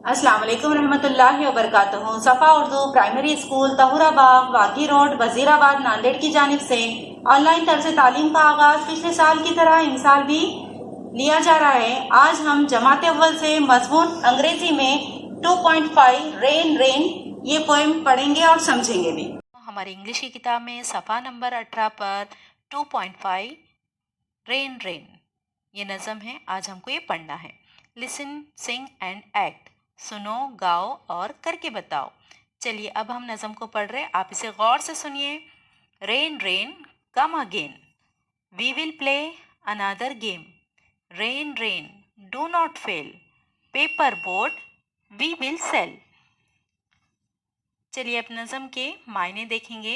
अस्सलाम वालेकुम रहमतुल्लाहि व बरकातुहू। सफ़ा उर्दू प्राइमरी स्कूल तहुराबाग वाकी रोड वजीराबाद नांदेड़ की जानिब से ऑनलाइन तर्ज तालीम का आगाज पिछले साल की तरह इन साल भी लिया जा रहा है। आज हम जमात अव्वल से मजमून अंग्रेजी में 2.5 रेन रेन ये पोएम पढ़ेंगे और समझेंगे भी। हमारी इंग्लिश की किताब में सफ़ा नंबर 18 पर 2.5 रेन रेन ये नज़म है। आज हमको ये पढ़ना है। Listen, sing and act. सुनो, गाओ और करके बताओ। चलिए अब हम नज़म को पढ़ रहे हैं, आप इसे गौर से सुनिए। Rain rain come again, we will play another game. Rain rain do not fail, paper boat we will sail. चलिए अब नज़म के मायने देखेंगे।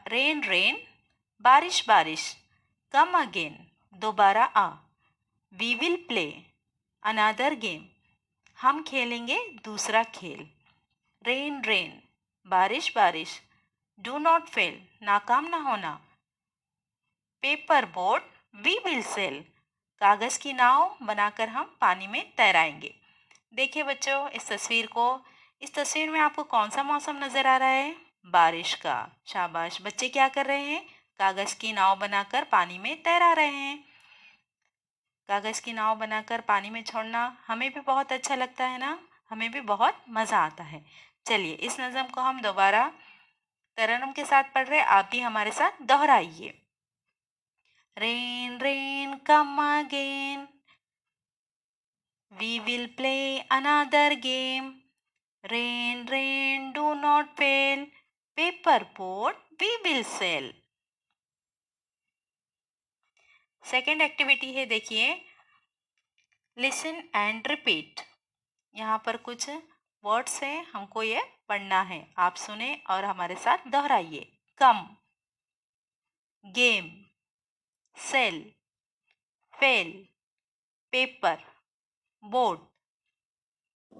रेन रेन बारिश बारिश, कम अगेन दोबारा आ। We will play another game, हम खेलेंगे दूसरा खेल। रेन रेन बारिश बारिश, डू नॉट फेल नाकाम ना होना। Paper boat we will sail, कागज़ की नाव बनाकर हम पानी में तैराएंगे। देखिए बच्चों इस तस्वीर को। इस तस्वीर में आपको कौन सा मौसम नज़र आ रहा है? बारिश का। शाबाश, बच्चे क्या कर रहे हैं? कागज़ की नाव बनाकर पानी में तैरा रहे हैं। कागज़ की नाव बनाकर पानी में छोड़ना हमें भी बहुत अच्छा लगता है ना, हमें भी बहुत मज़ा आता है। चलिए इस नज़म को हम दोबारा तरन्नुम के साथ पढ़ रहे हैं, आप भी हमारे साथ दोहराइए। Rain rain come again, we will play another game. Rain rain do not fail, paper boat we will sail. Second activity है, देखिए लिसन एंड रिपीट। यहाँ पर कुछ वर्ड्स हैं, हमको ये पढ़ना है। आप सुने और हमारे साथ दोहराइए। Come, game, sail, fail, paper, boat.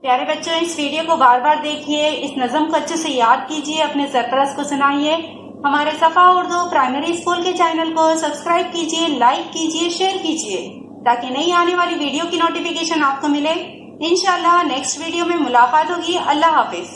प्यारे बच्चों इस वीडियो को बार बार देखिए, इस नज़म को अच्छे से याद कीजिए, अपने सरपरस्त को सुनाइए। हमारे सफ़ा उर्दू प्राइमरी स्कूल के चैनल को सब्सक्राइब कीजिए, लाइक कीजिए, शेयर कीजिए ताकि नई आने वाली वीडियो की नोटिफिकेशन आपको मिले। इंशाल्लाह नेक्स्ट वीडियो में मुलाकात होगी। अल्लाह हाफिज।